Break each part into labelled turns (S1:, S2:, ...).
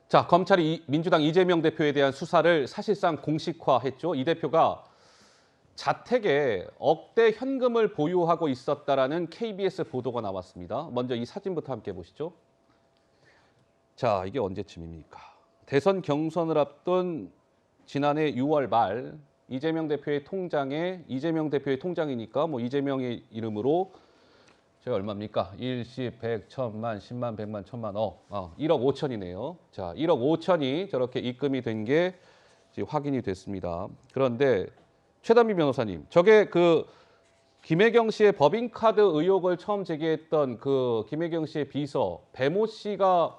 S1: 자, 검찰이 민주당 이재명 대표에 대한 수사를 사실상 공식화했죠. 이 대표가 자택에 억대 현금을 보유하고 있었다라는 KBS 보도가 나왔습니다. 먼저 이 사진부터 함께 보시죠. 자, 이게 언제쯤입니까? 대선 경선을 앞둔 지난해 6월 말 이재명 대표의 통장이니까 뭐 이재명의 이름으로 제가 얼마입니까? 일십, 백, 천만, 십만, 백만, 천만, 1억 5천이네요. 자, 1억 5천이 저렇게 입금이 된 게 확인이 됐습니다. 그런데 최단비 변호사님, 저게 그 김혜경 씨의 법인카드 의혹을 처음 제기했던 그 김혜경 씨의 비서 배모 씨가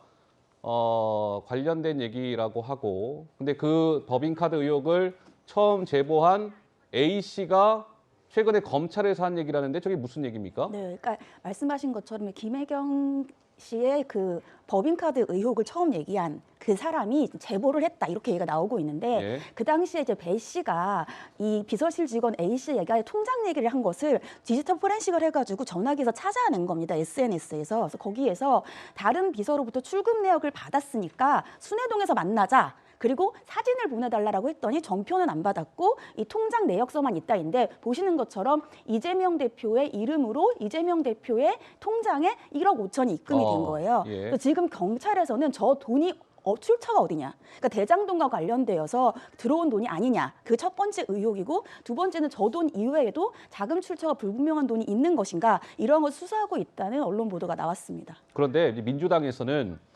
S1: 관련된 얘기라고 하고, 근데 그 법인카드 의혹을 처음 제보한 A 씨가 최근에 검찰에서 한 얘기라는데 저게 무슨 얘기입니까?
S2: 네, 그러니까 말씀하신 것처럼 김혜경 씨의 그 법인카드 의혹을 처음 얘기한 그 사람이 제보를 했다 이렇게 얘기가 나오고 있는데
S1: 예.
S2: 그 당시에 이제 배 씨가 이 비서실 직원 A 씨에게 통장 얘기를 한 것을 디지털 포렌식을 해가지고 전화기에서 찾아낸 겁니다. SNS에서. 그래서 거기에서 다른 비서로부터 출금 내역을 받았으니까 순회동에서 만나자. 그리고 사진을 보내달라고 했더니 전표는 안 받았고 이 통장 내역서만 있다인데 보시는 것처럼 이재명 대표의 이름으로 이재명 대표의 통장에 1억 5천이 입금이 된 거예요.
S1: 예.
S2: 그래서 지금 경찰에서는 저 돈이 출처가 어디냐? 그러니까 대장동과 관련되어서 들어온 돈이 아니냐? 그 첫 번째 의혹이고 두 번째는 저 돈 이외에도 자금 출처가 불분명한 돈이 있는 것인가? 이런 걸 수사하고 있다는 언론 보도가 나왔습니다.
S1: 그런데 민주당에서는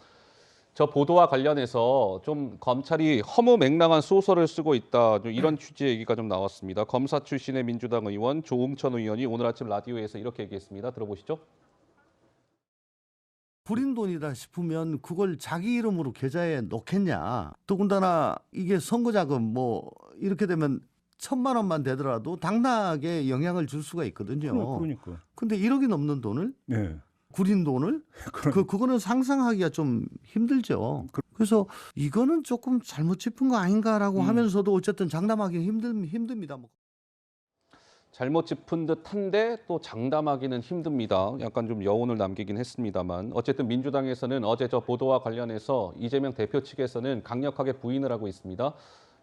S1: 저 보도와 관련해서 좀 검찰이 허무맹랑한 소설을 쓰고 있다. 이런 취지의 얘기가 좀 나왔습니다. 검사 출신의 민주당 의원 조응천 의원이 오늘 아침 라디오에서 이렇게 얘기했습니다. 들어보시죠.
S3: 불인 돈이다 싶으면 그걸 자기 이름으로 계좌에 넣겠냐. 더군다나 이게 선거자금 뭐 이렇게 되면 1,000만 원만 되더라도 당락에 영향을 줄 수가 있거든요.
S4: 그러니까.
S3: 근데 1억이 넘는 돈을
S4: 네.
S3: 구린 돈을 그거는 상상하기가 좀 힘들죠. 그래서 이거는 조금 잘못 짚은 거 아닌가라고 하면서도 어쨌든 장담하기 힘듭니다.
S1: 잘못 짚은 듯한데 또 장담하기는 힘듭니다. 약간 좀 여운을 남기긴 했습니다만 어쨌든 민주당에서는 어제 저 보도와 관련해서 이재명 대표 측에서는 강력하게 부인을 하고 있습니다.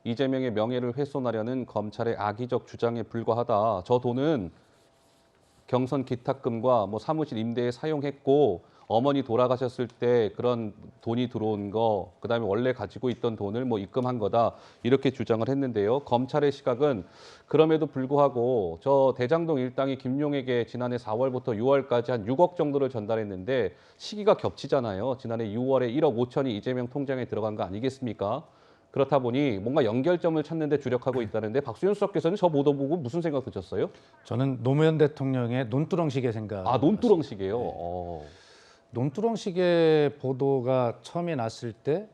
S1: 이재명의 명예를 훼손하려는 검찰의 악의적 주장에 불과하다. 저 돈은 경선 기탁금과 뭐 사무실 임대에 사용했고 어머니 돌아가셨을 때 그런 돈이 들어온 거, 그다음에 원래 가지고 있던 돈을 뭐 입금한 거다 이렇게 주장을 했는데요. 검찰의 시각은 그럼에도 불구하고 저 대장동 일당이 김용에게 지난해 4월부터 6월까지 한 6억 정도를 전달했는데 시기가 겹치잖아요. 지난해 6월에 1억 5천이 이재명 통장에 들어간 거 아니겠습니까? 그렇다 보니 뭔가 연결점을 찾는 데 주력하고 있다는데 박수현 수석께서는 저 보도 보고 무슨 생각 드셨어요?
S4: 저는 노무현 대통령의 논두렁식의 생각.
S1: 논두렁식이에요.
S4: 네. 논두렁식의 보도가 처음에 났을 때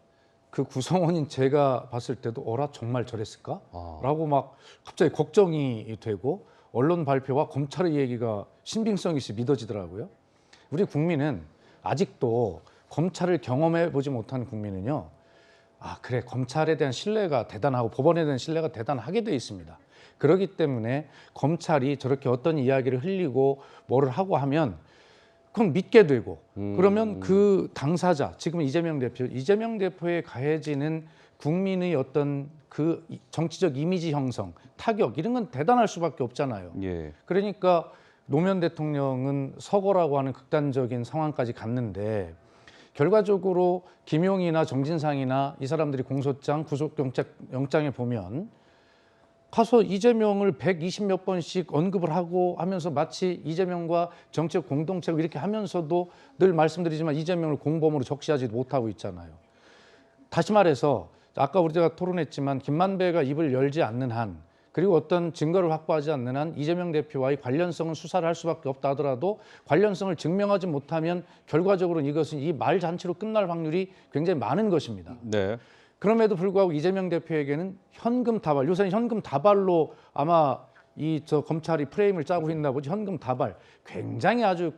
S4: 그 구성원인 제가 봤을 때도 어라 정말 저랬을까? 라고 막 갑자기 걱정이 되고 언론 발표와 검찰의 얘기가 신빙성 있이 믿어지더라고요. 우리 국민은 아직도 검찰을 경험해 보지 못한 국민은요. 그래 검찰에 대한 신뢰가 대단하고 법원에 대한 신뢰가 대단하게 돼 있습니다. 그렇기 때문에 검찰이 저렇게 어떤 이야기를 흘리고 뭐를 하고 하면 그건 믿게 되고 그러면 그 당사자 지금 이재명 대표에 가해지는 국민의 어떤 그 정치적 이미지 형성, 타격 이런 건 대단할 수밖에 없잖아요.
S1: 예.
S4: 그러니까 노무현 대통령은 서거라고 하는 극단적인 상황까지 갔는데 결과적으로 김용이나 정진상이나 이 사람들이 공소장, 구속영장에 보면 가서 이재명을 120몇 번씩 언급을 하고 하면서 마치 이재명과 정치적 공동체고 이렇게 하면서도 늘 말씀드리지만 이재명을 공범으로 적시하지 못하고 있잖아요. 다시 말해서 아까 우리가 토론했지만 김만배가 입을 열지 않는 한 그리고 어떤 증거를 확보하지 않는 한 이재명 대표와의 관련성은 수사를 할 수밖에 없다 하더라도 관련성을 증명하지 못하면 결과적으로 이것은 이 말 잔치로 끝날 확률이 굉장히 많은 것입니다.
S1: 네.
S4: 그럼에도 불구하고 이재명 대표에게는 현금 다발, 요새는 현금 다발로 아마 검찰이 프레임을 짜고 있나 보지. 현금 다발 굉장히 아주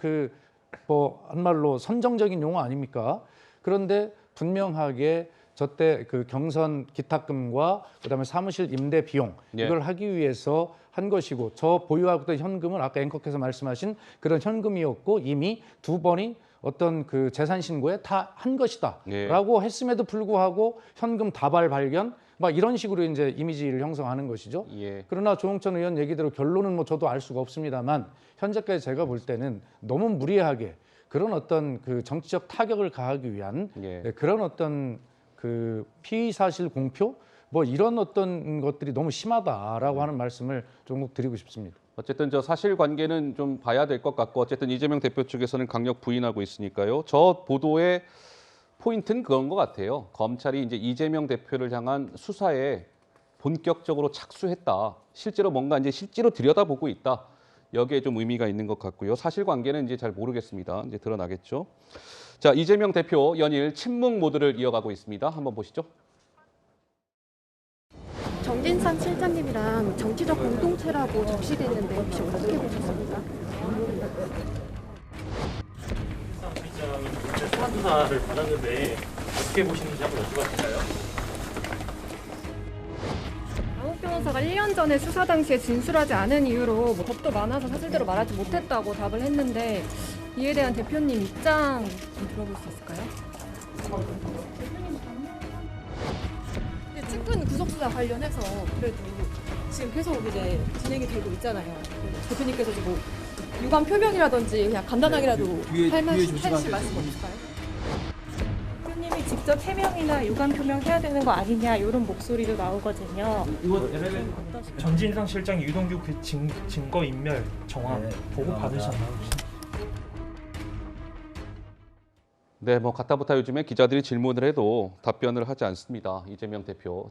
S4: 한 말로 선정적인 용어 아닙니까? 그런데 분명하게 저때 그 경선 기탁금과 그다음에 사무실 임대 비용
S1: 예.
S4: 이걸 하기 위해서 한 것이고 저 보유하고 있던 현금은 아까 앵커께서 말씀하신 그런 현금이었고 이미 2번이 어떤 그 재산 신고에 다 한 것이다라고 했음에도 불구하고 현금 다발 발견 막 이런 식으로 이제 이미지를 형성하는 것이죠.
S1: 예.
S4: 그러나 조홍천 의원 얘기대로 결론은 뭐 저도 알 수가 없습니다만 현재까지 제가 볼 때는 너무 무리하게 그런 어떤 그 정치적 타격을 가하기 위한
S1: 예.
S4: 그런 어떤 그 피의 사실 공표 뭐 이런 어떤 것들이 너무 심하다라고 하는 말씀을 좀 드리고 싶습니다.
S1: 어쨌든 저 사실관계는 좀 봐야 될 것 같고 어쨌든 이재명 대표 측에서는 강력 부인하고 있으니까요. 저 보도의 포인트는 그런 것 같아요. 검찰이 이제 이재명 대표를 향한 수사에 본격적으로 착수했다. 실제로 뭔가 이제 실제로 들여다보고 있다. 여기에 좀 의미가 있는 것 같고요. 사실관계는 이제 잘 모르겠습니다. 이제 드러나겠죠. 자, 이재명 대표 연일 침묵 모드를 이어가고 있습니다. 한번 보시죠.
S5: 정진상 실장님이랑 정치적 공동체라고 적시됐는데 혹시 어떻게 보셨습니까?
S6: 수사 조사를 받았는데 어떻게 보시는지 한번 여쭤봐도 될까요?
S5: 강욱 변호사가 1년 전에 수사 당시에 진술하지 않은 이유로 뭐 겁도 많아서 사실대로 말하지 못했다고 답을 했는데 이에 대한 대표님 입장 좀 들어볼 수 있을까요?
S7: 측근 구속수사 관련해서 그래도 지금 계속 이제 진행이 되고 있잖아요. 대표님께서 지금 유감 표명이라든지 그냥 간단하게라도 할 말씀 없을까요?
S8: 대표님이 직접 해명이나 유감 표명해야 되는 거 아니냐 이런 목소리도 나오거든요.
S6: 전진상 실장 유동규 그 증거 인멸 정황 보고 받으셨나요? 혹시?
S1: 네, 뭐 가타부타 요즘에 기자들이 질문을 해도 답변을 하지 않습니다. 이재명 대표.